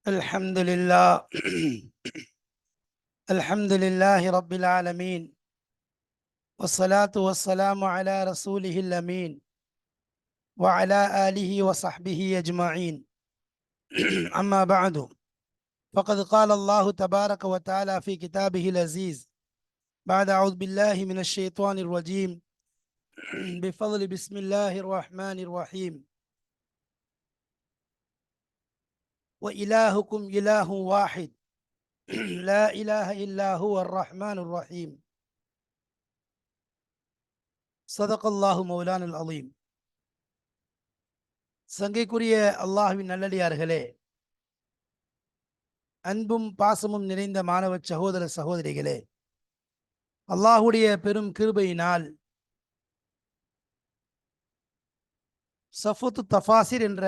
الحمد لله الحمد لله رب العالمين، والصلاة والسلام على رسوله الأمين وعلى آله وصحبه أجمعين. أما بعد، فقد قال الله تبارك وتعالى في كتابه العزيز بعد أعوذ بالله من الشيطان الرجيم بفضل بسم الله الرحمن الرحيم. وإلهكم إله واحد لا إله إلا هو الرحمن الرحيم. صدق الله مولانا العظيم. சங்கைக்குரிய அல்லாஹ்வின் நல்லடியார்களே, அன்பும் பாசமும் நிறைந்த மாணவ சகோதர சகோதரிகளே, அல்லாஹுடைய பெரும் கிருபையினால் சஃபுத்து தஃபாசிர் என்ற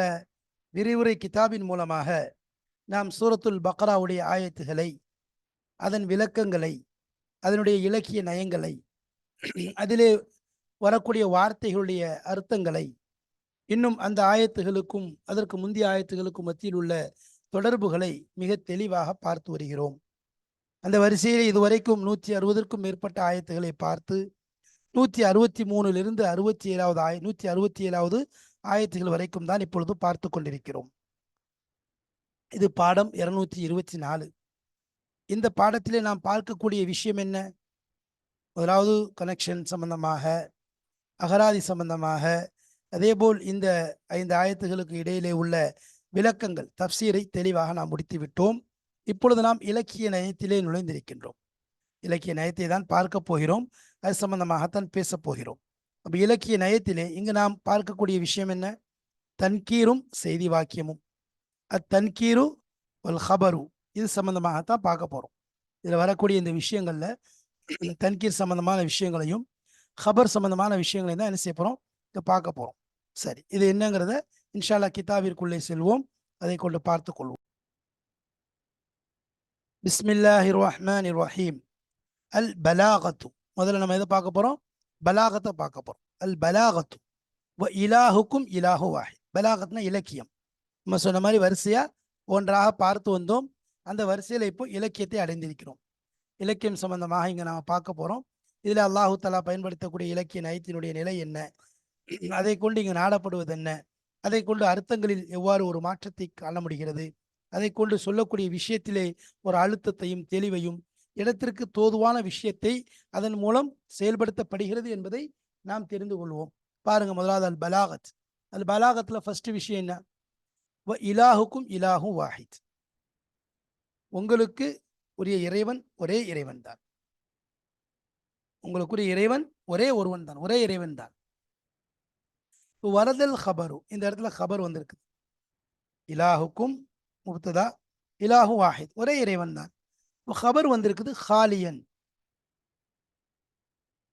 விரிவுரை கிதாபின் மூலமாக நாம் சூரத்துல் பக்ராவுடைய ஆயத்துகளை, அதன் விளக்கங்களை, அதனுடைய இலக்கிய நயங்களை, அதிலே வரக்கூடிய வார்த்தைகளுடைய அர்த்தங்களை, இன்னும் அந்த ஆயத்துகளுக்கும் அதற்கு முந்தைய ஆயத்துகளுக்கும் மத்தியில் உள்ள தொடர்புகளை மிக தெளிவாக பார்த்து வருகிறோம். அந்த வரிசையில் இதுவரைக்கும் 160க்கும் மேற்பட்ட ஆயத்துகளை பார்த்து 163லிருந்து 167வது ஆயத்துகள் வரைக்கும் தான் இப்பொழுது பார்த்து கொண்டிருக்கிறோம். இது பாடம் 224. இந்த பாடத்திலே நாம் பார்க்கக்கூடிய விஷயம் என்ன? முதலாவது கனெக்ஷன் சம்பந்தமாக, அகராதி சம்பந்தமாக, அதேபோல் இந்த 5 ஆயத்துகளுக்கு இடையிலே உள்ள விளக்கங்கள், தப்சீரை தெளிவாக நாம் முடித்து விட்டோம். இப்பொழுது நாம் இலக்கிய நயத்திலே நுழைந்திருக்கின்றோம். இலக்கிய நயத்தை தான் பார்க்க போகிறோம். அது சம்பந்தமாகத்தான் பேசப் போகிறோம். அப்போ இலக்கிய நயத்திலே இங்கு நாம் பார்க்கக்கூடிய விஷயம் என்ன? தன்கீரும் செய்தி வாக்கியமும், அத்தன்கீரு ஒல் ஹபரு, இது சம்பந்தமாகத்தான் பார்க்க போகிறோம். இதில் வரக்கூடிய இந்த விஷயங்களில் தன்கீர் சம்பந்தமான விஷயங்களையும் ஹபர் சம்பந்தமான விஷயங்களையும் தான் என்ன செய்ய போகிறோம், இதை பார்க்க போகிறோம். சரி, இது என்னங்கிறத இன்ஷா அல்லாஹ் கிதாபிற்குள்ளே செல்வோம், அதை கொண்டு பார்த்து கொள்வோம். பிஸ்மில்லாஹிர் ரஹ்மானிர் ரஹீம். அல் பலாகத்து, முதல்ல நம்ம எதை பார்க்க போகிறோம்? பலாகத்தை பார்க்க போகிறோம். அல் பலாகத்து வ இலாஹுக்கும் இலாஹு வாஹித். பலாகத்னா இலக்கியம். நம்ம சொன்ன மாதிரி வரிசையாக ஒன்றாக பார்த்து வந்தோம். அந்த வரிசையில் இப்போ இலக்கியத்தை அடைந்திருக்கிறோம். இலக்கியம் சம்பந்தமாக இங்கே நாம் பார்க்க போகிறோம். இதில் அல்லாஹு தஆலா பயன்படுத்தக்கூடிய இலக்கிய நயத்தினுடைய நிலை என்ன, அதை கொண்டு இங்கு நாடப்படுவது என்ன, அதை கொண்டு அர்த்தங்களில் எவ்வாறு ஒரு மாற்றத்தை காண முடிகிறது, அதை கொண்டு சொல்லக்கூடிய விஷயத்திலே ஒரு அழுத்தத்தையும் தெளிவையும், இடத்திற்கு தோதுவான விஷயத்தை அதன் மூலம் செயல்படுத்தப்படுகிறது என்பதை நாம் தெரிந்து கொள்வோம். பாருங்க, முதலாவது அல் பலாகத். அல் பலாகத்தில் ஃபர்ஸ்ட் விஷயம் என்ன? வ இலாஹுக்கும் இலாஹு வாஹித். உங்களுக்கு உரிய இறைவன் ஒரே இறைவன் தான். உங்களுக்குரிய இறைவன் ஒரே ஒருவன் தான், ஒரே இறைவன் தான். வரதல் ஹபரு, இந்த இடத்துல ஹபர் வந்திருக்கு. இலாஹுக்கும் முப்ததா, இலாஹு வாஹித், ஒரே இறைவன் தான். ஹபர் வந்திருக்குது ஹாலியன்,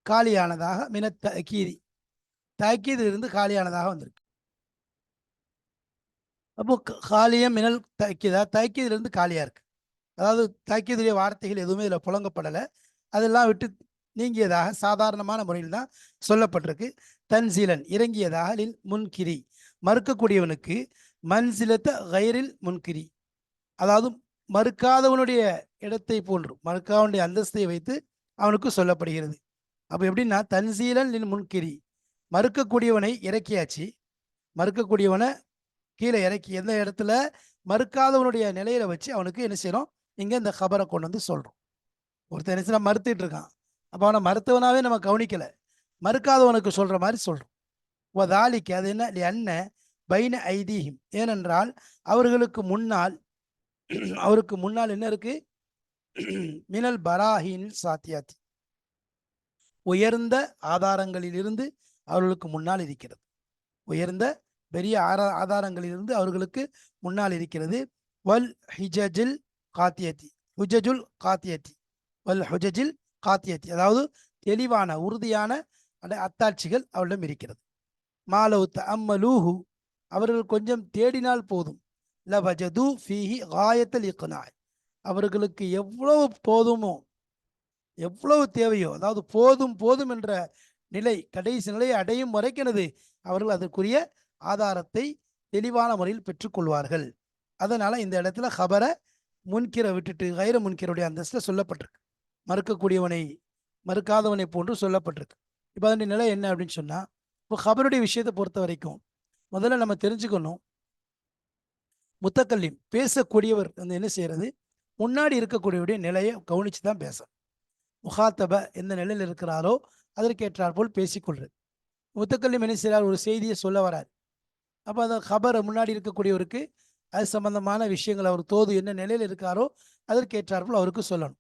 காலியானதாக, மின தஅக்கீதி, தஅக்கீதிலிருந்து காலியானதாக வந்திருக்கு. அப்போ ஹாலியம் மினல் தஅக்கீதா, தஅக்கீதிலிருந்து காலியா இருக்கு. அதாவது தஅக்கீதுடைய வார்த்தைகள் எதுவுமே இதில் புழங்கப்படலை, அதெல்லாம் விட்டு நீங்கியதாக சாதாரணமான முறையில் தான் சொல்லப்பட்டிருக்கு. தன்சீலன், இறங்கியதாக, லில் முன்கிரி, மறுக்கக்கூடியவனுக்கு, மன்சிலத்த கைரில் முன்கிரி, அதாவது மறுக்காதவனுடைய இடத்தை போன்று, மறுக்காதவனுடைய அந்தஸ்தை வைத்து அவனுக்கு சொல்லப்படுகிறது. அப்போ எப்படின்னா, தன்சீலன் லில் முன்கிரி, மறுக்கக்கூடியவனை இறக்கியாச்சு, மறுக்கக்கூடியவனை கீழே இறக்கி எந்த இடத்துல மறுக்காதவனுடைய நிலையில வச்சு அவனுக்கு என்ன செய்யறோம், இங்கே இந்த ஹபரை கொண்டு வந்து சொல்றோம். ஒருத்தர் என்ன செய்ய மறுத்துட்டு இருக்கான், அப்போ அவனை மறுத்தவனாவே நம்ம கவனிக்கலை, மறுக்காதவனுக்கு சொல்ற மாதிரி சொல்றோம். வதாலிக்கு, அது என்ன? அன்ன பைன ஐதீஹிம், ஏனென்றால் அவர்களுக்கு முன்னால், அவருக்கு முன்னால் என்ன இருக்கு? மினல் பராஹின் சாத்தியாத்தி, உயர்ந்த ஆதாரங்களிலிருந்து அவர்களுக்கு முன்னால் இருக்கிறது. உயர்ந்த பெரிய ஆதாரங்களிலிருந்து அவர்களுக்கு முன்னால் இருக்கிறது. வல் ஹிஜஜில் காத்தியத்தி, ஹுஜஜுல் காத்தியத்தி, வல் ஹுஜஜில் காத்தியத்தி, அதாவது தெளிவான உறுதியான அத்தாட்சிகள் அவரிடம் இருக்கிறது. மாலவு தஅம்மலூஹு, அவர்கள் கொஞ்சம் தேடினால் போதும், லவஜது ஃபீஹி காயத்தல் இக்னாய், அவர்களுக்கு எவ்வளவு போதுமோ, எவ்வளவு தேவையோ, அதாவது போதும் போதும் என்ற நிலை, கடைசி நிலையை அடையும் வரைக்கிறது அவர்கள் அதற்குரிய ஆதாரத்தை தெளிவான முறையில் பெற்றுக்கொள்வார்கள். அதனால இந்த இடத்துல ஹபரை முன்கிற விட்டுட்டு கைர முன்கிருடைய அந்தஸ்துல சொல்லப்பட்டிருக்கு. மறுக்கக்கூடியவனை மறுக்காதவனை போன்று சொல்லப்பட்டிருக்கு. இப்போ அதனுடைய நிலை என்ன அப்படின்னு சொன்னா, இப்போ ஹபருடைய விஷயத்தை பொறுத்த வரைக்கும் முதல்ல நம்ம தெரிஞ்சுக்கணும், முத்தக்கல்லிம் பேசக்கூடியவர் வந்து என்ன செய்யறது, முன்னாடி இருக்கக்கூடியவருடைய நிலையை கவனிச்சு தான் பேசணும். முகாத்தப எந்த நிலையில் இருக்கிறாரோ அதற்கேற்றார் போல் பேசிக்கொள்றது. முத்தக்கல்லிம் என்ன செய்யறார், ஒரு செய்தியை சொல்ல வரார். அப்போ அந்த ஹபரை முன்னாடி இருக்கக்கூடியவருக்கு அது சம்பந்தமான விஷயங்கள் அவர் தோது என்ன நிலையில் இருக்காரோ அதற்கேற்றாற்போல் அவருக்கு சொல்லணும்.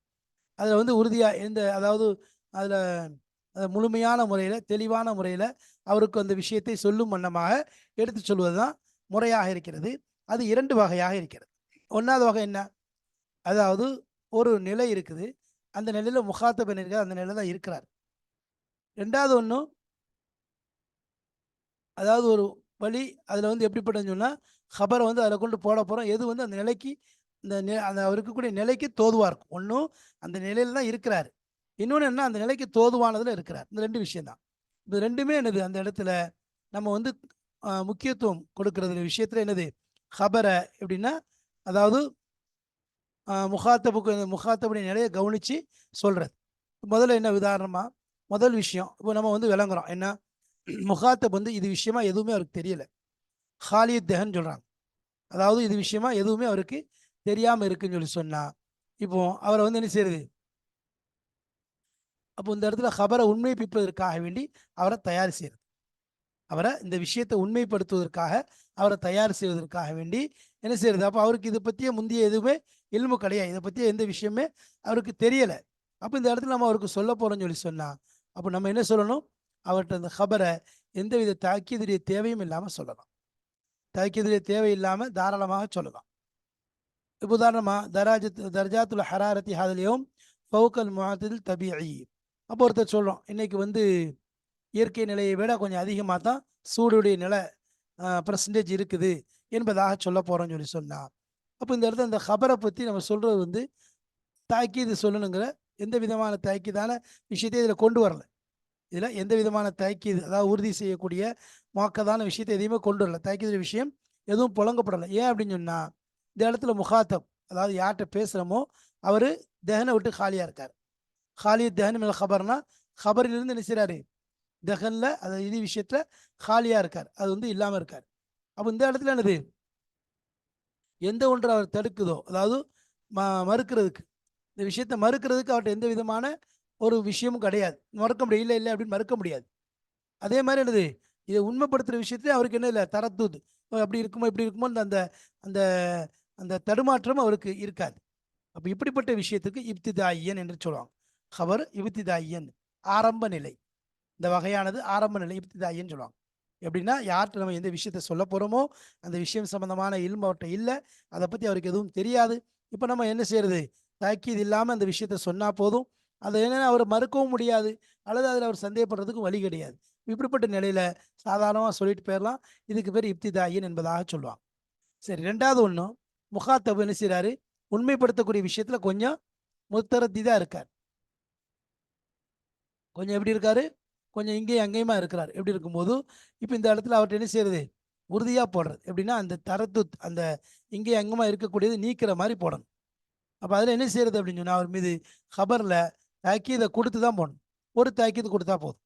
அதில் வந்து உறுதியாக எந்த அதாவது அதில் முழுமையான முறையில் தெளிவான முறையில் அவருக்கு அந்த விஷயத்தை சொல்லும் வண்ணமாக எடுத்து சொல்வது தான் முறையாக இருக்கிறது. அது 2 வகையாக இருக்கிறது. 1வது வகை என்ன, அதாவது ஒரு நிலை இருக்குது, அந்த நிலையில் முகாத்தபன் இருக்கிறார், அந்த நிலையில் தான் இருக்கிறார். 2வது ஒன்று, அதாவது ஒரு வழி அதில் வந்து எப்படிப்பட்டதுன்னு சொன்னால் ஹபரை வந்து அதில் கொண்டு போட போகிறோம், எது வந்து அந்த நிலைக்கு அந்த அவர் இருக்கக்கூடிய நிலைக்கு தோதுவாக இருக்கும். ஒன்றும் அந்த நிலையில் தான் இருக்கிறார், இன்னொன்று என்ன அந்த நிலைக்கு தோதுவானதில் இருக்கிறார். இந்த 2 விஷயம்தான். இது 2மே என்னது, அந்த இடத்துல நம்ம வந்து முக்கியத்துவம் கொடுக்கறது விஷயத்தில் என்னது, ஹபரை எப்படின்னா அதாவது முகாத்தபுடைய நிலையை கவனித்து சொல்கிறது. முதல்ல என்ன உதாரணமாக, முதல் விஷயம் இப்போ நம்ம வந்து விளங்குறோம் என்ன, முகாத்தப் வந்து இது விஷயமா எதுவுமே அவருக்கு தெரியல, ஹாலித் தெஹன் சொல்கிறாங்க. அதாவது இது விஷயமா எதுவுமே அவருக்கு தெரியாமல் இருக்குன்னு சொல்லி சொன்னா, இப்போ அவரை வந்து என்ன செய்யறது, அப்போ இந்த இடத்துல ஹபரை உண்மைப்பிப்பதற்காக வேண்டி அவரை தயார் செய்யறது, அவரை இந்த விஷயத்தை உண்மைப்படுத்துவதற்காக அவரை தயார் செய்வதற்காக வேண்டி என்ன செய்யறது. அப்போ அவருக்கு இதை பற்றிய முந்தைய எதுவுமே இல்மு கிடையாது, இதை பற்றிய எந்த விஷயமே அவருக்கு தெரியலை. அப்போ இந்த இடத்துல நம்ம அவருக்கு சொல்ல போகிறோம்னு சொல்லி சொன்னால், அப்போ நம்ம என்ன சொல்லணும், அவர்கிட்ட அந்த ஹபரை எந்தவித தாக்கீதுடைய தேவையும் இல்லாமல் சொல்லலாம். தாக்கீதுடைய தேவை இல்லாமல் தாராளமாக சொல்லலாம். இப்போ உதாரணமாக தர்ஜாத்துல் ஹராரத்தி ஹாதலியும் ஃபவுக்கல் முஅத்தில் தபீஇ. அப்போ ஒருத்தர் சொல்கிறோம், இன்னைக்கு வந்து இயற்கை நிலையை விட கொஞ்சம் அதிகமாக தான் சூடுடைய நிலை பர்சன்டேஜ் இருக்குது என்பதாக சொல்ல போகிறோம்னு சொல்லி சொன்னால், அப்போ இந்த இடத்துல இந்த ஹபரை பற்றி நம்ம சொல்கிறது வந்து தாக்கீது சொல்லணுங்கிற எந்த விதமான தாக்கீதான விஷயத்தையும் இதில் கொண்டு வரல. இதில் எந்த விதமான தாக்கீது அதாவது உறுதி செய்யக்கூடிய மோக்கதான விஷயத்தை எதையுமே கொண்டு வரல. தாக்கீது விஷயம் எதுவும் புழங்கப்படலை. ஏன் அப்படின்னு சொன்னால், இந்த இடத்துல முகாத்தப் அதாவது யார்கிட்ட பேசுகிறோமோ அவர் தெஹனை விட்டு காலியாக இருக்கார். காலி தெஹன் மேல் ஹபர்னா ஹபரிலிருந்து என்ன செய்கிறாரு, தெஹனில் அதாவது இது விஷயத்தில் காலியாக இருக்கார், அது வந்து இல்லாமல் இருக்கார். அப்போ இந்த இடத்துல என்னது, எந்த ஒன்று அவர் தடுக்குதோ அதாவது மறுக்கிறதுக்கு, இந்த விஷயத்தை மறுக்கிறதுக்கு அவர்கிட்ட எந்த விதமான ஒரு விஷயமும் கிடையாது, மறுக்க முடியாது, இல்லை இல்லை அப்படின்னு மறுக்க முடியாது. அதே மாதிரி என்னது, இதை உண்மைப்படுத்துகிற விஷயத்துல அவருக்கு என்ன இல்லை, தரத்துது அப்படி இருக்குமோ இப்படி இருக்குமோ அந்த அந்த அந்த தடுமாற்றம் அவருக்கு இருக்காது. அப்போ இப்படிப்பட்ட விஷயத்துக்கு இப்திதாயியன் என்று சொல்லுவாங்க. ஹபர் இப்திதாயியன் ஆரம்ப நிலை, இந்த வகையானது ஆரம்ப நிலை இப்திதாயின்னு சொல்லுவாங்க. எப்படின்னா யார்கிட்ட நம்ம எந்த விஷயத்த சொல்ல போகிறோமோ அந்த விஷயம் சம்பந்தமான இல்மு அவர்கிட்ட இல்லை, அதை பற்றி அவருக்கு எதுவும் தெரியாது. இப்போ நம்ம என்ன செய்யறது, தாக்கீது இல்லாமல் அந்த விஷயத்த சொன்னால் போதும், அதை என்னென்ன அவர் மறுக்கவும் முடியாது, அல்லது அதில் அவர் சந்தேகப்படுறதுக்கு வழி கிடையாது. இப்படிப்பட்ட நிலையில் சாதாரணமாக சொல்லிட்டு போயிடலாம். இதுக்கு பேர் இப்திதாயின் என்பதாக சொல்லுவாங்க. சரி, 2வது ஒன்று, முகாத்தபு என்ன செய்கிறாரு, உண்மைப்படுத்தக்கூடிய விஷயத்தில் கொஞ்சம் முத்தரத்திதான் இருக்கார். கொஞ்சம் எப்படி இருக்காரு, கொஞ்சம் இங்கேயும் அங்கேயுமா இருக்கிறார். எப்படி இருக்கும்போது இப்போ இந்த இடத்துல அவர்கிட்ட என்ன செய்யறது, உறுதியாக போடுறது. எப்படின்னா அந்த தரத்து அந்த இங்கேயும் அங்கேயுமா இருக்கக்கூடியது நீக்கிற மாதிரி போடணும். அப்போ அதில் என்ன செய்யறது அப்படின்னு சொன்னால், அவர் மீது ஹபரில் தாக்கீதை கொடுத்து தான் போடணும். ஒரு தாக்கீது கொடுத்தா போதும்,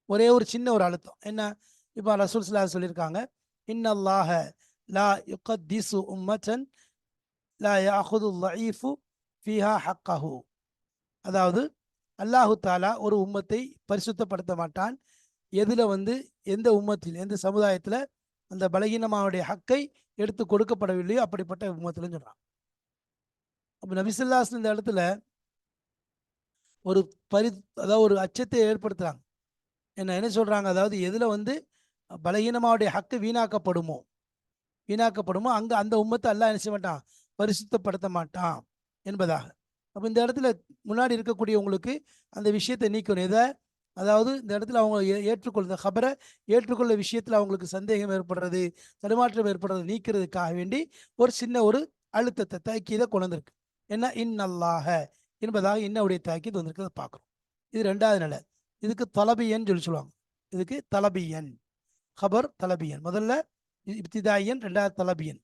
ஒரே ஒரு சின்ன ஒரு அழுத்தம். என்ன, இப்போ ரசூல் ஸல்லல்லாஹு அலைஹி சொல்லியிருக்காங்க, இன்னல்லாஹ லா யுகத்திசு உம்மத்தன் லா யாஹுது லைஃபு ஃபீஹா ஹக்கஹு. அதாவது அல்லாஹு தாலா ஒரு உம்மத்தை பரிசுத்தப்படுத்த மாட்டான், எதில் வந்து எந்த உம்மத்தில் எந்த சமுதாயத்தில் அந்த பலகீனமாவுடைய ஹக்கை எடுத்து கொடுக்கப்படவில்லையோ அப்படிப்பட்ட உம்மத்தில்னு சொல்கிறான். அப்போ நபி ஸல்லல்லாஹு அலைஹி வஸல்லம் இந்த இடத்துல ஒரு பரி அதாவது ஒரு அச்சத்தை ஏற்படுத்துகிறாங்க. என்ன சொல்கிறாங்க, அதாவது எதில் வந்து பலகீனமாவுடைய ஹக்கு வீணாக்கப்படுமோ அங்கே அந்த உம்மத்தை அல்லாஹ் என்ன செய்ய மாட்டான், பரிசுத்தப்படுத்த மாட்டான் என்பதாக. அப்போ இந்த இடத்துல முன்னாடி இருக்கக்கூடியவங்களுக்கு அந்த விஷயத்தை நீக்கணும். எதை, அதாவது இந்த இடத்துல அவங்க ஏற்றுக்கொள்ள ஹபரை ஏற்றுக்கொள்ள விஷயத்தில் அவங்களுக்கு சந்தேகம் ஏற்படுறது, தடுமாற்றம் ஏற்படுறது நீக்கிறதுக்காக வேண்டி ஒரு சின்ன ஒரு அழுத்தத்தை தாக்கீதை கொண்டு வந்திருக்கு. என்ன, இன்னல்லாஹ என்பதாக இன்னுடைய தாக்கீது வந்திருக்கிறத பார்க்குறோம். இது 2வது நிலை. இதுக்கு தலபியன் சொல்லி சொல்லுவாங்க. இதுக்கு தலபியன், ஹபர் தலபியன். முதல்ல இப்திதாயன், 2வது தலபியன்.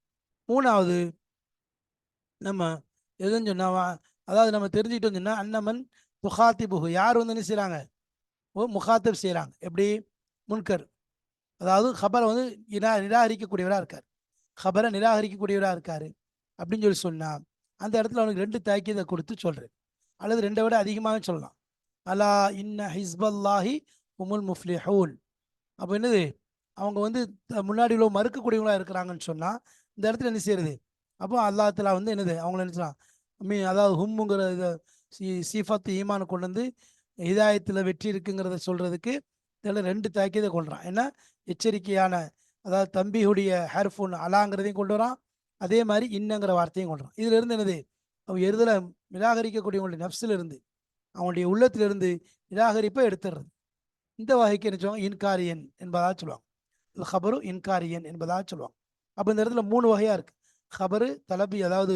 3வது நம்ம எதுன்னு சொன்னா அதாவது நம்ம தெரிஞ்சுக்கிட்டோம் சொன்னா அன்னமன் துஹாத்திபுஹு யார் வந்து என்ன செய்றாங்க முகாத்தப் செய்கிறாங்க எப்படி முன்கர் அதாவது ஹபரை வந்து நிராகரிக்கக்கூடியவராக இருக்கார் ஹபரை நிராகரிக்கக்கூடியவராக இருக்காரு அப்படின்னு சொன்னா அந்த இடத்துல அவனுக்கு ரெண்டு தாக்கீதை கொடுத்து சொல்றேன் அல்லது ரெண்டை விட அதிகமாக சொல்லலாம் அலா இன்ன ஹிஸ்பல்லாஹி உமுல் முஃப்லிஹூன் அப்போ என்னது அவங்க வந்து முன்னாடி உள்ள மறுக்கக்கூடியவங்களா இருக்கிறாங்கன்னு சொன்னா இந்த இடத்துல என்ன செய்யறது அப்போ அல்லாஹ்தஆலா வந்து என்னது அவங்கள என்ன செய்யலாம் அதாவது ஹும்முங்கிற இதை சீஃபத்து ஈமானை கொண்டு வந்து ஹிதாயத்தில் வெற்றி இருக்குங்கிறத சொல்றதுக்கு இதில் ரெண்டு தாக்கீதை கொள்றான் ஏன்னா எச்சரிக்கையான அதாவது தம்பியுடைய ஹேர்ஃபோன் அலாங்கிறதையும் கொண்டு வரான் அதே மாதிரி இன்னங்கிற வார்த்தையும் கொள்றான் இதுல இருந்து என்னது அவன் எருதலை நிராகரிக்கக்கூடியவங்களுடைய நப்சில் இருந்து அவனுடைய உள்ளத்திலிருந்து நிராகரிப்பை எடுத்துடுறது இந்த வகைக்கு என்ன சொல்லுவாங்க இன்காரியன் என்பதாக சொல்லுவாங்க ஹபரு இன்காரியன் என்பதாக சொல்லுவாங்க அப்போ இந்த இடத்துல மூணு வகையா இருக்கு ஹபரு தலபி அதாவது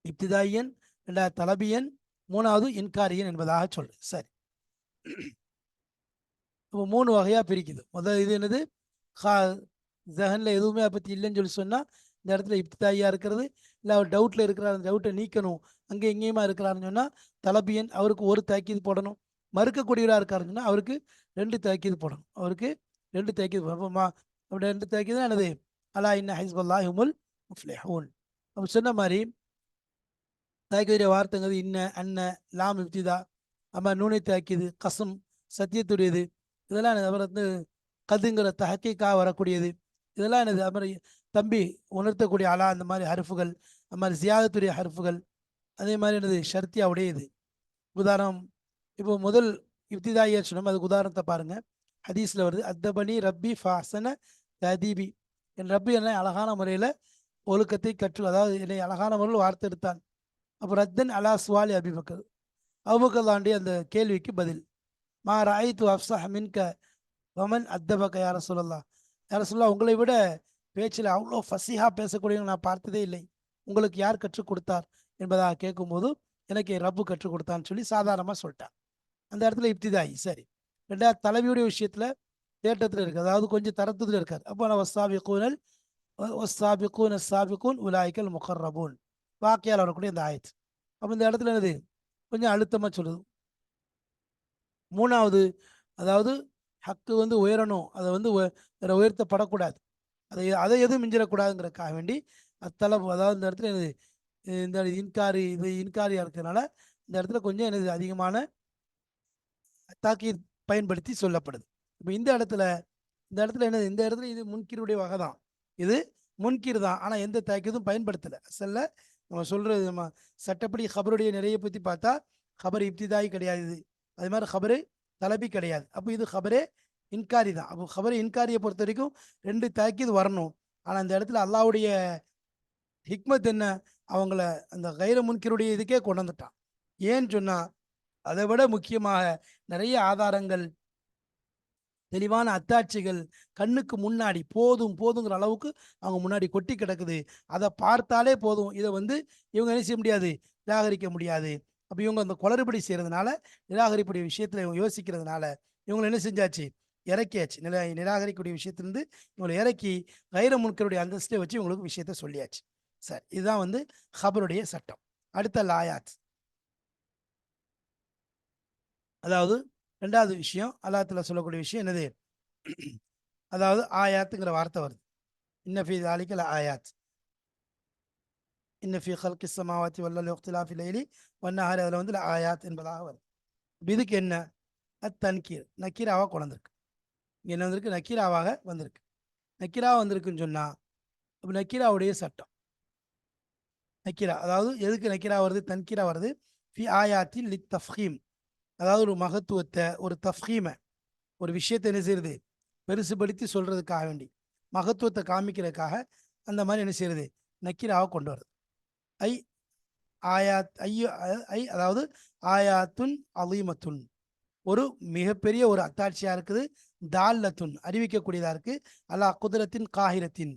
இப்திதாயன் ரெண்டாவது தலபியன் மூணாவது இன்காரியன் என்பதாக சொல்றது சரி இப்போ மூணு வகையா பிரிக்குது முதல் இது என்னது ஜஹன்ல எதுவுமே அதை பற்றி இல்லைன்னு சொல்லி சொன்னால் இந்த இடத்துல இப்திதாயியா இருக்கிறது இல்லை அவர் டவுட்டில் இருக்கிறார் அந்த டவுட்டை நீக்கணும் அங்கே எங்கேயுமா இருக்கிறாருன்னு சொன்னால் தலபியன் அவருக்கு ஒரு தாக்கீது போடணும் மறுக்கக்கூடியவராக இருக்காருன்னு சொன்னால் அவருக்கு ரெண்டு தாக்கீது போடணும் அவருக்கு ரெண்டு தாக்கீது அப்படி ரெண்டு தாக்கீது தான் என்னது அலா இன்ன ஹிஸ்பல்லாஹி ஹுமுல் முஃப்லிஹூன் அப்போ சொன்ன மாதிரி தாக்கீதுடைய வார்த்தைங்கிறது இன்ன அன்ன லாம் இப்திதா அம்மா நூனை தாக்கீது கசம் சத்தியத்துடையது இதெல்லாம் அவர் வந்து கதுங்கிற தஹக்கீக்காக வரக்கூடியது இதெல்லாம் என்னது அது மாதிரி தம்பி உணர்த்தக்கூடிய அலா அந்த மாதிரி ஹர்ஃபுகள் அந்த மாதிரி ஜியாதத்துடைய ஹர்ஃபுகள் அதே மாதிரி என்னது ஷர்த்தியா உடையது உதாரணம் இப்போ முதல் இப்திதாயியா சொன்னோம் அதுக்கு உதாரணத்தை பாருங்க ஹதீஸ்ல வருது அத்தபனி ரப்பி ஃபாசன ததீபி என் ரப்பி என்னை அழகான முறையில் ஒழுக்கத்தை கற்று அதாவது என்னை அழகான முறையில் வார்த்தை எடுத்தான் அப்போ ரத்தன் அலா சுவாலி அபிபக்கர் அபுபக்கர் அந்த கேள்விக்கு பதில் மா ராயித்து அப்சஹ் மின்க வமன் அத்தபக்க யார சொல்லலாம் யார சொல்லலாம் உங்களை விட பேச்சில் அவ்வளோ ஃபசிஹா பேசக்கூடியவங்க நான் பார்த்ததே இல்லை உங்களுக்கு யார் கற்றுக் கொடுத்தார் என்பதாக கேட்கும்போது எனக்கு ரப்பு கற்றுக் கொடுத்தான்னு சொல்லி சாதாரணமாக சொல்லிட்டான் அந்த இடத்துல இப்திதாயி சரி ரெண்டாவது தலைவியுடைய விஷயத்துல தேட்டத்தில் இருக்கு அதாவது கொஞ்சம் தரத்துல இருக்காரு அப்போ நான் வஸ்ஸாபிகூன் உலாய்க்கல் முகர்ரபூன் வாக்கியால் வரக்கூடிய இந்த ஆயத்து அப்போ இந்த இடத்துல என்னது கொஞ்சம் அழுத்தமாக சொல்லுது மூணாவது அதாவது ஹக்கு வந்து உயரணும் அதை வந்து உயர்த்தப்படக்கூடாது அதை எதுவும் மிஞ்சிடக்கூடாதுங்கிறதுக்காக வேண்டி அத்தளவு அதாவது இந்த இடத்துல என்னது இந்த இன்காரியா இருக்கிறதுனால இந்த இடத்துல கொஞ்சம் என்னது அதிகமான தாக்கீத் பயன்படுத்தி சொல்லப்படுது இப்போ இந்த இடத்துல என்னது இந்த இடத்துல இது முன்கீருடைய வகை தான் இது முன்கீர் தான் ஆனால் எந்த தாக்கீதும் பயன்படுத்தலை அசல்ல நம்ம சொல்றது நம்ம சட்டப்படி ஹபருடைய நிறைய பற்றி பார்த்தா ஹபர் இப்திதாயி கிடையாது இது அது மாதிரி ஹபரு தலபி கிடையாது அப்போ இது ஹபரே இன்காரி தான் அப்போ ஹபரே இன்காரியை பொறுத்த வரைக்கும் ரெண்டு தாக்கீது வரணும் ஆனால் அந்த இடத்துல அல்லாவுடைய ஹிக்மத் என்ன அவங்கள அந்த கைர முன்கருடைய இதுக்கே கொண்டு வந்துட்டான் ஏன்னு சொன்னா அதை விட முக்கியமாக நிறைய ஆதாரங்கள் தெளிவான அத்தாட்சிகள் கண்ணுக்கு முன்னாடி போதுங்கிற அளவுக்கு அவங்க முன்னாடி கொட்டி கிடக்குது அதை பார்த்தாலே போதும் இதை வந்து இவங்க என்ன செய்ய முடியாது நிராகரிக்க முடியாது அப்போ இவங்க அந்த குளறுபடி செய்யறதுனால நிராகரிப்புடைய விஷயத்துல இவங்க யோசிக்கிறதுனால இவங்களை என்ன செஞ்சாச்சு இறக்கியாச்சு நிராகரிக்கக்கூடிய விஷயத்திலிருந்து இவங்களை இறக்கி கைர முன்கருடைய அந்தஸ்தை வச்சு இவங்களுக்கு விஷயத்த சொல்லியாச்சு சரி இதுதான் வந்து ஹபருடைய சட்டம் அடுத்த லாயாத் அதாவது ரெண்டாவது விஷயம் அல்லாஹ்ல சொல்லக்கூடிய விஷயம் என்னது அதாவது ஆயாத்துங்கிற வார்த்தை வருது இன்னஃபி தாலிக்கல் ஆயாத் இன்னஃபி ஹல்கி ஸமாவாத்தி வல் இக்திலாஃபில் லைலி வன்னஹாரி அதில் வந்து ஆயாத் என்பதாக வருது இதுக்கு என்ன தன்கீர் நக்கீராவாக கொண்டிருக்கு இங்கே என்ன வந்திருக்கு நக்கீராவாக வந்திருக்கு நக்கீராக வந்திருக்குன்னு சொன்னால் அப்போ நக்கீராவுடைய சட்டம் நக்கீரா அதாவது எதுக்கு நக்கீரா வருது தன்கீரா வருது ஃபி ஆயாத்தில் லி தஃப்ஹீம் அதாவது ஒரு மகத்துவத்தை ஒரு தஃப்ஹீமை ஒரு விஷயத்தை என்ன செய்யுது பெருசுபடுத்தி சொல்றதுக்காக வேண்டி மகத்துவத்தை காமிக்கிறதுக்காக அந்த மாதிரி என்ன செய்யுது நக்கீராவை கொண்டு வருது அதாவது ஆயாத்துன் அலீமத்துன் ஒரு மிகப்பெரிய ஒரு அத்தாட்சியா இருக்குது தால்லத்துன் அறிவிக்கக்கூடியதா இருக்கு அல்லாஹ் குதிரத்தின் காஹிரத்தின்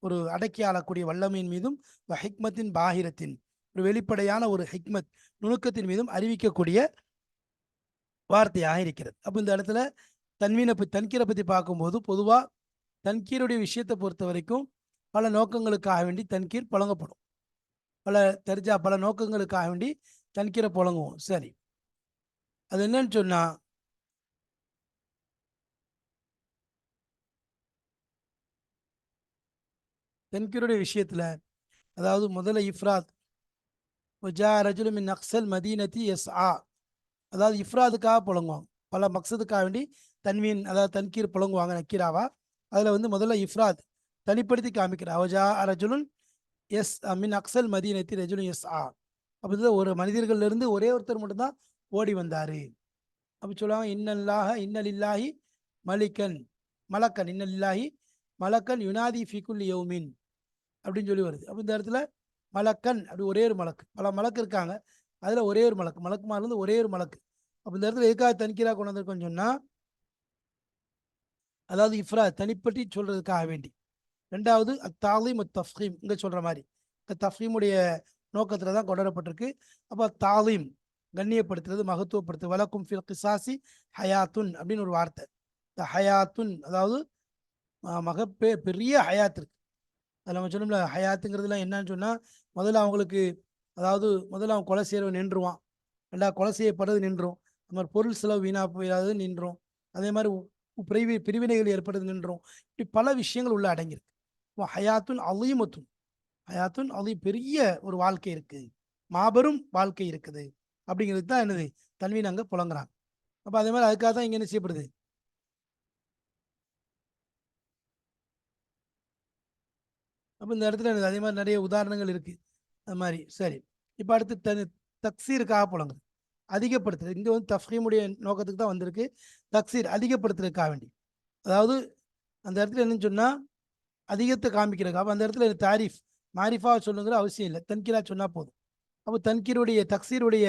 ஒரு அடக்கி ஆளக்கூடிய வல்லமையின் மீதும் ஹிக்மத்தின் பாஹிரத்தின் ஒரு வெளிப்படையான ஒரு ஹிக்மத் நுணுக்கத்தின் மீதும் அறிவிக்கக்கூடிய வார்த்தையாக இருக்கிறது அப்போ இந்த இடத்துல தன்கீரை பற்றி பார்க்கும்போது பொதுவாக தன்கீருடைய விஷயத்தை பொறுத்த வரைக்கும் பல நோக்கங்களுக்காக வேண்டி தன்கீர் வழங்கப்படும் பல நோக்கங்களுக்காக வேண்டி தன்கீரை புழங்குவோம். சரி, அது என்னன்னு சொன்னா தன்கீருடைய விஷயத்துல, அதாவது முதல்ல இஃப்ராத் ரஜுலு மின் அக்ஸல் மதீனத்தி அதாவது இஃப்ராதுக்காக புழங்குவாங்க. பல மக்சதுக்காக வேண்டி தன்வீன் அதாவது தன்கீர் புழங்குவாங்க நக்கீராவா. அதில் வந்து முதல்ல இஃப்ராத் தனிப்படுத்தி காமிக்கிற அவஜா ரஜுலுன் மின் அக்ஸல் மதீனத்தி ரஜுலுன் அப்படி ஒரு மனிதர்கள்ல இருந்து ஒரே ஒருத்தர் மட்டும்தான் ஓடி வந்தாரு. அப்படி சொல்லுவாங்க, இன்னலில்லாஹி மலிக்கன் மலக்கன் இன்னலில்லாஹி மலக்கன் யுனாதி ஃபிகுல் யௌமின் அப்படின்னு சொல்லி வருது. அப்போ இந்த இடத்துல மலக்கன் அப்படி ஒரே ஒரு மலக்கு, பல மலக்கு இருக்காங்க, அதில் ஒரே ஒரு மலக்கு, மலக்குமார் இருந்து ஒரே ஒரு மலக்கு. அப்போ இந்த இடத்துல எதுக்காக தன்கீரா கொண்டு வந்திருக்கோம்னு சொன்னால், அதாவது இஃப்ரா தனிப்பற்றி சொல்றதுக்காக வேண்டி. ரெண்டாவது அத்தாலீம் தஃப்ஹீம் இங்கே சொல்கிற மாதிரி தஃப்ஹீமுடைய நோக்கத்தில் தான் கொண்டாடப்பட்டிருக்கு. அப்போ தாலீம் கண்ணியப்படுத்துறது, மகத்துவப்படுத்து. வலக்கும் ஃபில் கிசாசி ஹயாத்துன் அப்படின்னு ஒரு வார்த்தை. இந்த ஹயாத்துன் அதாவது பெரிய ஹயாத் இருக்கு. அதில் நம்ம சொன்னோம்ல, ஹயாத்துங்கிறதுலாம் என்னன்னு சொன்னால், முதல்ல அவன் கொலை செய்கிறவன் நின்றுவான், ரெண்டாவது கொலை செய்யப்படுறது நின்றும், அது மாதிரி பொருள் செலவு வீணாக போயிடாது நின்றும், அதே மாதிரி பிரிவினைகள் ஏற்படுறது நின்றும். இப்படி பல விஷயங்கள் உள்ள அடங்கியிருக்கு. ஹயாத்துன் அலீமத்துன், ஹயாத்துன் அலீ பெரிய ஒரு வாழ்க்கை இருக்குது, மாபெரும் வாழ்க்கை இருக்குது அப்படிங்கிறது தான் என்னது தன்வீன் அங்கே புலங்குறாங்க. அப்போ அதே மாதிரி அதுக்காக தான் இங்கே என்ன செய்யப்படுது. அப்போ இந்த இடத்துல எனக்கு அதே மாதிரி நிறைய உதாரணங்கள் இருக்குது அது மாதிரி. சரி, இப்போ அடுத்து தக்சீருக்காக புலங்குது, அதிகப்படுத்துறது. இங்கே வந்து தஃப்ஹீமுடைய நோக்கத்துக்கு தான் வந்திருக்கு. தக்சீர் அதிகப்படுத்துறதுக்காக வேண்டி, அதாவது அந்த இடத்துல என்னன்னு சொன்னால் அதிகத்தை காமிக்கிறதுக்கு. அப்போ அந்த இடத்துல தாரிஃப் மாரிஃபா சொல்லுங்கிற அவசியம் இல்லை, தன்கீரா சொன்னால் போதும். அப்போ தன்கீருடைய தக்சீருடைய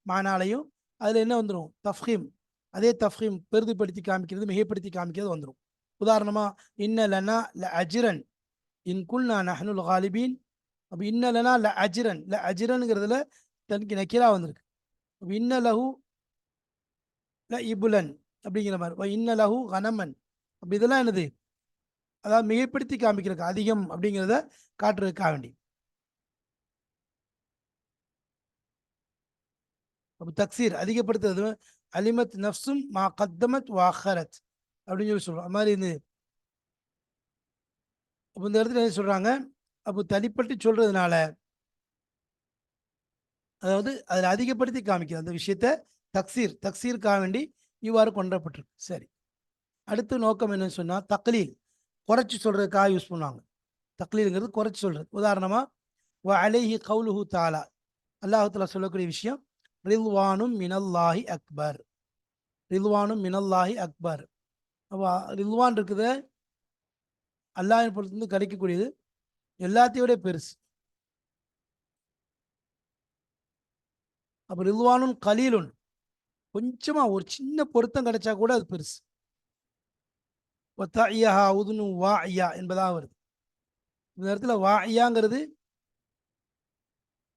மானாலையும் அதில் என்ன வந்துடும், தஃப்ஹீம். அதே தஃப்ஹீம் பெரிதுபடுத்தி காமிக்கிறது, மிகைப்படுத்தி காமிக்கிறது வந்துடும். உதாரணமாக இன்னலனா ல அஜிரன் இன்குல்னா நஹ்னுல் காலிபீன். அப்போ இன்னலனா ல அஜிரன், ல அஜிரனுங்கிறதுல தன்கி நக்கீரா வந்திருக்கு. இன்னலஹு ல இபுலன் அப்படிங்கிற மாதிரி, இன்னலஹு கனமன். அப்போ இதெல்லாம் என்னது, அதாவது மிகைப்படுத்தி காமிக்கிறதுக்கு, அதிகம் அப்படிங்கிறத காட்டுறதுக்காக வேண்டி. அப்போ தக்சீர் அதிகப்படுத்துறது, அலிமத் நஃப்சும் மா கத்தமத் வாஹரத் அப்படின்னு சொல்லி சொல்கிறோம். அது மாதிரி இந்த அப்போ இந்த இடத்துல என்ன சொல்கிறாங்க, அப்போ தனிப்பட்டு சொல்கிறதுனால, அதாவது அதில் அதிகப்படுத்தி காமிக்கிறது அந்த விஷயத்த தக்சீருக்காக வேண்டி இவ்வாறு கொண்டப்பட்டிருக்கு. சரி, அடுத்த நோக்கம் என்னன்னு சொன்னால் தக்லீல், குறைச்சி சொல்கிறதுக்காக யூஸ் பண்ணுவாங்க. தக்லீலுங்கிறது குறைச்சி சொல்கிறது. உதாரணமாக வ அலைஹி கவுலுஹு தாலா, அல்லாஹுத்தாலா சொல்லக்கூடிய விஷயம், ரில்வானும் மினல்லாஹி அக்பர், ரில்வானும் மினல்லாஹி அக்பர். அப்போ ரில்வான் இருக்குது அல்லாஹின் பொறுத்திருந்து கிடைக்கக்கூடியது, எல்லாத்தையோட பெருசு. அப்போ ரில்வானும் கலீலுன், கொஞ்சமா ஒரு சின்ன பொருத்தம் கிடைச்சா கூட அது பெருசு. ஒத்தாயியா உதுனு வா ஐயா என்பதாக வருது. இந்த இடத்துல வா ஐயாங்கிறது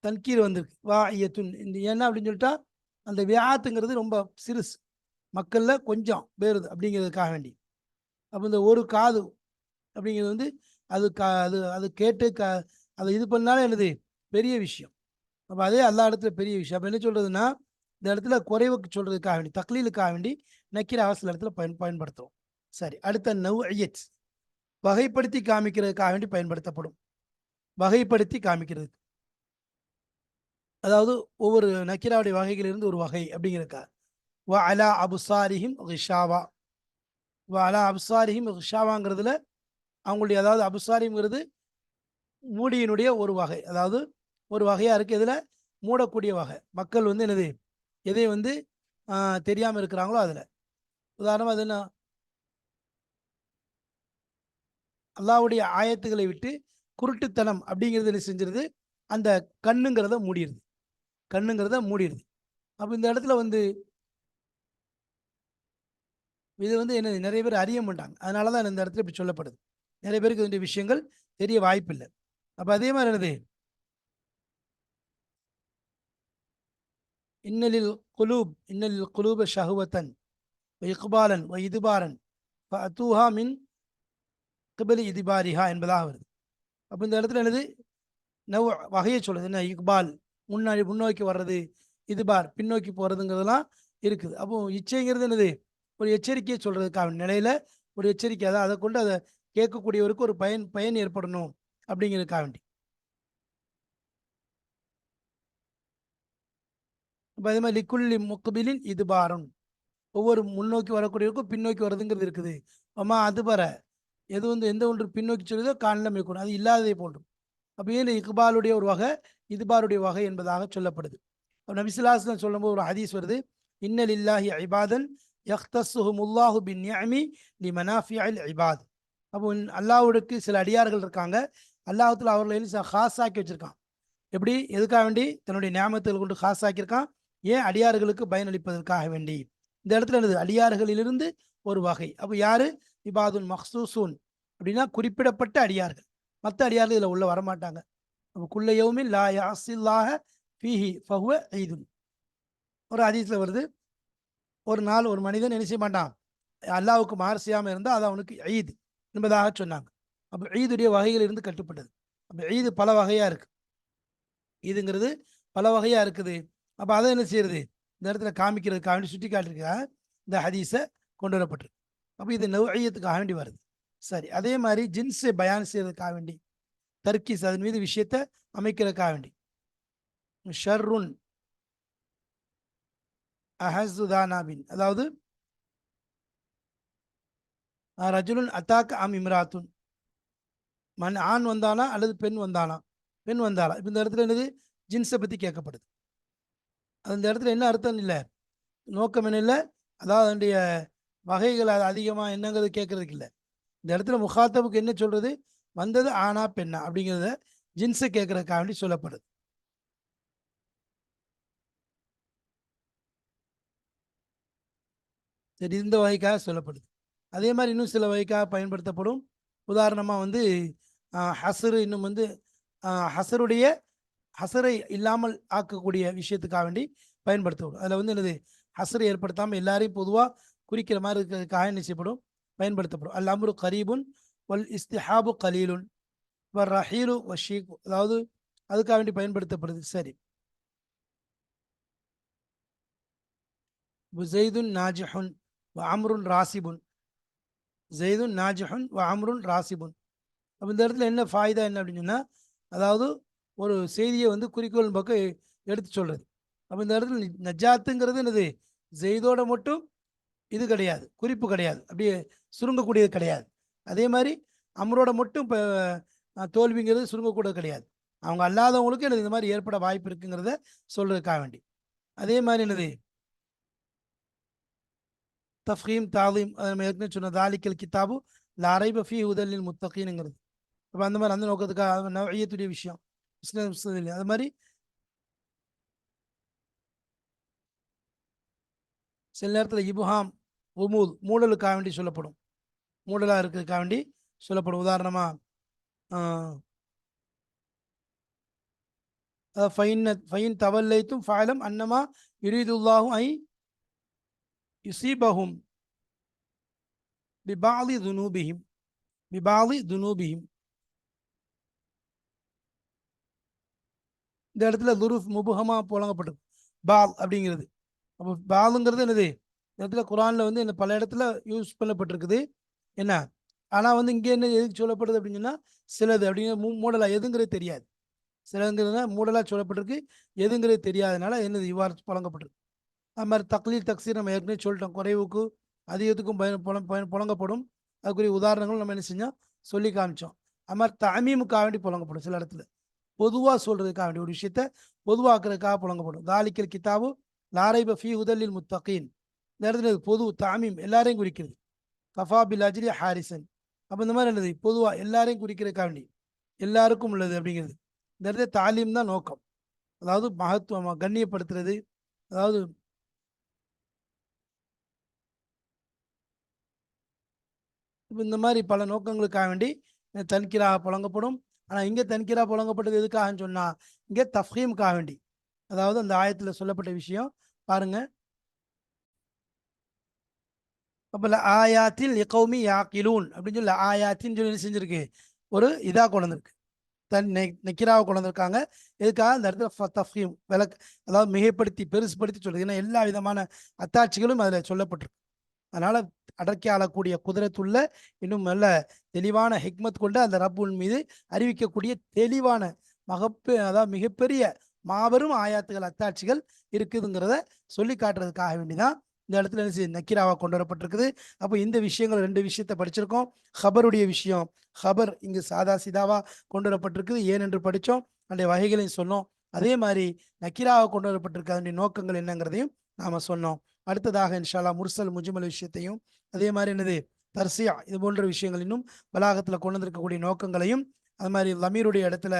தன்கீர் வந்திருக்கு, வா ஐயத்துன். என்ன அப்படின்னு சொல்லிட்டா, அந்த வியாத்துங்கிறது ரொம்ப சிறுசு, மக்கள்ல கொஞ்சம் பேருது அப்படிங்கிறதுக்காக வேண்டி. அப்போ இந்த ஒரு காது அப்படிங்கிறது வந்து அது அது கேட்டு அதை இது பண்ணாலே என்னது பெரிய விஷயம். அப்போ அதே எல்லா இடத்துல பெரிய விஷயம். அப்போ என்ன சொல்றதுன்னா, இந்த இடத்துல குறைவுக்கு சொல்றதுக்காக வேண்டி, தக்லீலுக்காக வேண்டி நக்கீர சில இடத்துல பயன்படுத்துறோம். சரி, அடுத்த நவ்இயத், வகைப்படுத்தி காமிக்கிறதுக்காக வேண்டி பயன்படுத்தப்படும். வகைப்படுத்தி காமிக்கிறது, அதாவது ஒவ்வொரு நக்கீராவுடைய வகைகளிலிருந்து ஒரு வகை அப்படிங்கிறதுக்காக. வ அலா அபுசாரிஹிம் ரிஷாவா, வ அலா அபுசாரிஹிம் ரிஷாவாங்கிறதுல அவங்களுடைய, அதாவது அபுசாரிங்கிறது மூடியினுடைய ஒரு வகை, அதாவது ஒரு வகையாக இருக்குது. இதில் மூடக்கூடிய வகை, மக்கள் வந்து என்னது எதை வந்து தெரியாமல் இருக்கிறாங்களோ அதில். உதாரணமாக அது என்ன, அல்லாவுடைய ஆயத்துக்களை விட்டு குருட்டுத்தனம் அப்படிங்கிறது என்ன செஞ்சிருது, அந்த கண்ணுங்கிறத மூடிடுது, கண்ணுங்கிறத மூடிடுது. அப்போ இந்த இடத்துல வந்து இது வந்து என்ன, நிறைய பேர் அறிய மாட்டாங்க, அதனால தான் இந்த இடத்துல இப்படி சொல்லப்படுது. நிறைய பேருக்கு இந்த விஷயங்கள் தெரிய வாய்ப்பு இல்லை. அப்போ அதே மாதிரி என்னது, இன்னலில் குலூப ஷஹுவத்தன் இக்பாலன் வ இதுபாரன் ஃபஅத்தூஹா மின் கிபலி இதிபாரிஹா என்பதாக வருது. அப்போ இந்த இடத்துல என்னது, வகையை சொல்லுது. என்ன இக்பால், முன்னாடி முன்னோக்கி வர்றது, இதுபார் பின்னோக்கி போகிறதுங்கிறதுலாம் இருக்குது. அப்போ இச்சைங்கிறது என்னது, ஒரு எச்சரிக்கையை சொல்றதுக்காக நிலையில ஒரு எச்சரிக்கை, அதை கொண்டு அதை கேட்கக்கூடியவருக்கு ஒரு பயன் பயன் ஏற்படணும் அப்படிங்கிறதுக்காக வேண்டி. இப்போ அதே மாதிரி லிக்குல்லி முக்பிலின் இதுபாரும், ஒவ்வொரு முன்னோக்கி வரக்கூடியவருக்கும் பின்னோக்கி வர்றதுங்கிறது இருக்குது. அம்மா அதுபர, எது வந்து எந்த ஒன்று பின்னோக்கி சொல்லுதோ காணலம் இருக்கணும், அது இல்லாததை போன்றும். அப்போ ஏன் இக்பாலுடைய ஒரு வகை, இதுபாருடைய வகை என்பதாக சொல்லப்படுது. நபிசுல்லாஸ்லாம் சொல்லும்போது ஒரு ஹதீஸ் வருது, இன்னல் இல்லாஹி ஐபாதன் யஹ்தஸ்ஸுஹுமுல்லாஹு பின் நிஅமி லி மனாஃபிஅல் இபாத். அப்போ அல்லாஹ்வுக்கு சில அடியார்கள் இருக்காங்க, அல்லாஹ்வுல அவர்களை ஹாஸாக்கி வச்சிருக்கான். எப்படி, எதுக்காக வேண்டி? தன்னுடைய நியாமத்துகள் கொண்டு ஹாஸாக்கியிருக்கான். ஏன்? அடியார்களுக்கு பயனளிப்பதற்காக வேண்டி. இந்த இடத்துல என்னது, அடியார்களிலிருந்து ஒரு வகை. அப்போ யாரு? இபாதுன் மஹ்சூசூன் அப்படின்னா குறிப்பிடப்பட்ட அடியார்கள், மற்ற அடியார்கள் இதில் உள்ள வரமாட்டாங்க. அப்போ குல்லையவுமின் லா யாசில்லாஹ ஃபீஹி ஃபஹுவ ஈதுன். ஒரு ஹதீஸ்ல வருது, ஒரு நாள் ஒரு மனிதன் என்ன செய்ய மாட்டான், அல்லாஹ்வுக்கு மாறு செய்யாமல் இருந்தால் அது அவனுக்கு ஈத் என்பதாக சொன்னாங்க. அப்போ ஈதுடைய வகைகள் இருந்து கட்டுப்பட்டது. அப்போ ஈது பல வகையா இருக்கு, ஈதுங்கிறது பல வகையா இருக்குது. அப்போ அதை என்ன செய்யறது, இந்த இடத்துல காமிக்கிறதுக்காக வேண்டி, சுட்டி காட்டுறதுக்காக இந்த ஹதீஸை கொண்டு வரப்பட்டிருக்கு. அப்போ இது நவ்இய்யத்துக்காக வேண்டி வருது. சரி, அதே மாதிரி ஜின்ஸை பயான் செய்யறதுக்காக வேண்டி, தர்கீஸ் அதன் மீது விஷயத்தை அமைக்கிறதுக்காக வேண்டி, ஷர்ருன் அஹசுதானாபின், அதாவது ரஜுலுன் அத்தாக் அம் இம்ராத்துன், ஆண் வந்தானா அல்லது பெண் வந்தானா, பெண் வந்தாளா. இப்போ இந்த இடத்துல என்னது, ஜின்ஸை பற்றி கேட்கப்படுது. அந்த இடத்துல என்ன அர்த்தம் இல்லை, நோக்கம் என்ன இல்லை, அதாவது அதனுடைய வகைகள் அது அதிகமாக என்னங்கிறது கேட்கறதுக்கு இல்லை. இந்த இடத்துல முகாத்தபுக்கு என்ன சொல்றது, வந்தது ஆனா பெண்ணா அப்படிங்கிறத ஜின்ஸை கேட்கறதுக்காக வேண்டி சொல்லப்படுது. சரி, இந்த வகைக்காக சொல்லப்படுது. அதே மாதிரி இன்னும் சில வகைக்காக பயன்படுத்தப்படும். உதாரணமாக வந்து ஹசரு, இன்னும் வந்து ஹசருடைய ஹசரை இல்லாமல் ஆக்கக்கூடிய விஷயத்துக்காக வேண்டி பயன்படுத்தப்படும். அதில் வந்து என்னது, ஹசரை ஏற்படுத்தாமல் எல்லாரையும் பொதுவாக குறிக்கிற மாதிரி இருக்கிறதுக்காக என்ன செய்யப்படும், பயன்படுத்தப்படும். அல் அம்ரு கரீபுன் வல் இஸ்திஹாபு கலீலுன் வ ரஹீலு வ ஷீக், அதாவது அதுக்காக வேண்டி பயன்படுத்தப்படுது. சரி, ஜெய்துன் நாஜிஹுன் வ அம்ருன் ராசிபுன், ஜெய்துன் நாஜிஹுன் வ அம்ருன் ராசிபுன். அப்போ இந்த இடத்துல என்ன ஃபாய்தா என்ன அப்படின்னு சொன்னால், அதாவது ஒரு செய்தியை வந்து குறிக்கோள் பக்கம் எடுத்து சொல்றது. அப்போ இந்த இடத்துல நஜாத்துங்கிறது என்னது, ஜெய்தோட மட்டும் இது கிடையாது, குறிப்பு கிடையாது, அப்படியே சுருங்கக்கூடியது கிடையாது. அதே மாதிரி அமரோட மட்டும் இப்போ தோல்விங்கிறது சுருங்கக்கூடது கிடையாது. அவங்க அல்லாதவங்களுக்கு எனது இந்த மாதிரி ஏற்பட வாய்ப்பு இருக்குங்கிறத சொல்றதுக்காக வேண்டி. அதே மாதிரி என்னது, தஃப்ஹீம் தாலீம், நம்ம ஏற்கனவே சொன்ன தாலிக்கல் கிதாபு லா ரைப ஃபீஹி ஹுதல் லில் முத்தகீன்ங்கிறது. அப்போ அந்த மாதிரி அந்த நோக்கத்துக்காக நவீயத்துடைய விஷயம் அது மாதிரி சில நேரத்தில் இபுஹாம் உமூத் மூடலுக்காக வேண்டி சொல்லப்படும், மூடலாக இருக்கிறதுக்காக வேண்டி சொல்லப்படும். உதாரணமாக ஃபைன் தவல்லைத்தும் ஃபாலம் அன்னமா யுரீதுல்லாஹு ஐ யுசீபஹும் பிபாலி துனூபிஹிம், பிபாலி துனூபிஹிம். இந்த இடத்துல துருஃப் முபுஹமா புழங்கப்பட்டிருக்கு, பால் அப்படிங்கிறது. அப்போ பாலுங்கிறது என்னது, இந்த இடத்துல குரானில் வந்து என்ன பல இடத்துல யூஸ் பண்ணப்பட்டிருக்குது. என்ன, ஆனால் வந்து இங்கே என்ன எதுக்கு சொல்லப்படுது அப்படின்னு சொன்னால், சிலது அப்படிங்கிற மூடலாக எதுங்கிறது தெரியாது, சிலங்கிறதுனா மூடலாக சொல்லப்பட்டிருக்கு, எதுங்கிறது தெரியாதனால என்னது இவ்வாறு புழங்கப்பட்டிருக்கு. அது மாதிரி தக்லீல் தக்சீர் நம்ம ஏற்கனவே சொல்லிட்டோம், குறைவுக்கு அதிகத்துக்கும் புழங்கப்படும். அதுக்குரிய உதாரணங்கள் நம்ம என்ன செஞ்சோம், சொல்லி காமிச்சோம். அது மாதிரி தமீமுக்காக வேண்டி புழங்கப்படும், சில இடத்துல பொதுவாக சொல்றதுக்காக வேண்டிய ஒரு விஷயத்த பொதுவாக்குறதுக்காக புழங்கப்படும். தாலிக்கல் கிதாபு லாரைப ஃபீ ஹுதல்லில் முத்தகீன், இந்த இடத்துல பொது தாமீம் எல்லாரையும் குறிக்கிறது. கஃபா பில் அஜ்ரி ஹாரிசன், அப்போ இந்த மாதிரி என்னது பொதுவாக எல்லாரையும் குறிக்கிறதுக்காக வேண்டி, எல்லாருக்கும் உள்ளது அப்படிங்கிறது. இந்த இடத்துல தாலீம் தான் நோக்கம், அதாவது மகத்துவமாக கண்ணியப்படுத்துறது. அதாவது இந்த மாதிரி பல நோக்கங்களுக்காக வேண்டி தன்கிராக புழங்கப்படும். ஆனால் இங்கே தன்கிரா புழங்கப்பட்டது எதுக்காகன்னு சொன்னால், இங்கே தஃப்ஹீமுக்காக வேண்டி. அதாவது அந்த ஆயத்தில் சொல்லப்பட்ட விஷயம் பாருங்க, அப்போ ஆயாத்தில் எக்கௌமி யாக்கிலூன் அப்படின்னு சொல்லி ஆயாத்தின்னு சொல்லி செஞ்சிருக்கு, ஒரு இதாக கொண்டு வந்திருக்கு, நெக்கிராவை கொண்டு வந்திருக்காங்க. எதுக்காக இந்த இடத்துல தஃப்ஹீம் விளக்கு, அதாவது மிகைப்படுத்தி பெருசுபடுத்தி சொல்றது. ஏன்னா எல்லா விதமான அத்தாட்சிகளும் அதில் சொல்லப்பட்டிருக்கு. அதனால அடக்கி ஆளக்கூடிய குதிரத்துள்ள இன்னும் நல்ல தெளிவான ஹிக்மத் கொண்டு அந்த ரப்புல் மீது அறிவிக்கக்கூடிய தெளிவான அதாவது மிகப்பெரிய மாபெரும் ஆயாத்துகள் அத்தாட்சிகள் இருக்குதுங்கிறத சொல்லி காட்டுறதுக்காக வேண்டிதான் இந்த இடத்துல நக்கீராவா கொண்டு வரப்பட்டிருக்குது. அப்போ இந்த விஷயங்கள் 2 விஷயத்தை படிச்சிருக்கோம். ஹபருடைய விஷயம், ஹபர் இங்கு சாதா சிதாவா கொண்டு வரப்பட்டிருக்குது, ஏன் என்று படித்தோம், அந்த வகைகளையும் சொன்னோம். அதே மாதிரி நக்கீராவா கொண்டு வரப்பட்டிருக்க அதனுடைய நோக்கங்கள் என்னங்கிறதையும் நாம சொன்னோம். அடுத்ததாக இன்ஷா அல்லாஹ் முர்சல் முஜ்மல் விஷயத்தையும், அதே மாதிரி என்னது தர்சியா, இது போன்ற விஷயங்கள் இன்னும் பலாகத்துல கொண்டு வந்திருக்கக்கூடிய நோக்கங்களையும், அது மாதிரி லமீருடைய இடத்துல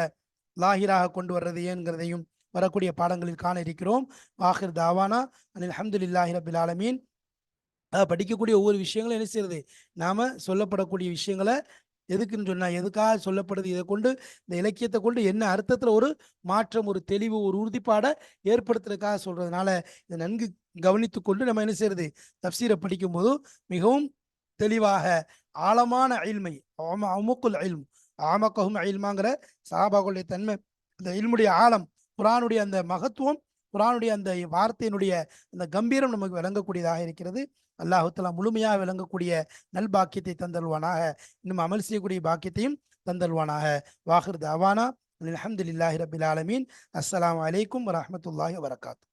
லாஹிராக கொண்டு வர்றது ஏன்கிறதையும் வரக்கூடிய பாடங்களில் காண இருக்கிறோம். ஆஹிர் தாவானா அனில் அல்ஹம்துலில்லாஹி ரபில் ஆலமீன். படிக்கக்கூடிய ஒவ்வொரு விஷயங்களும் என்ன செய்யறது, நாம சொல்லப்படக்கூடிய விஷயங்களை எதுக்குன்னு சொன்னா எதுக்காக சொல்லப்படுது, இதை கொண்டு இந்த இலக்கியத்தை கொண்டு என்ன அர்த்தத்துல ஒரு மாற்றம், ஒரு தெளிவு, ஒரு உறுதிப்பாடை ஏற்படுத்துறதுக்காக சொல்றதுனால இதை நன்கு கவனித்து கொண்டு நம்ம என்ன செய்யறது, தப்சீரை படிக்கும் போது மிகவும் தெளிவாக ஆழமான இல்மை, அமுக்குல் இல்ம், ஆமக்கஹும் இல்மாங்கிற சஹாபாக்களுடைய தன்மை, அந்த இல்முடைய ஆழம், குரானுடைய அந்த மகத்துவம், குரானுடைய அந்த வார்த்தையினுடைய அந்த கம்பீரம் நமக்கு விளங்கக்கூடியதாக இருக்கிறது. அல்லாஹ் தஆலா முழுமையாக விளங்கக்கூடிய நல் பாக்கியத்தை தந்தல்வானாக, இன்னும் அமல் செய்யக்கூடிய பாக்கியத்தையும் தந்தல்வானாக. வாஹிர் தஅவானா அல்ஹம்துலில்லாஹி ரப்பில் ஆலமீன். அஸ்ஸலாமு அலைக்கும் வரஹ்மத்துல்லாஹி வபரகாத்துஹு.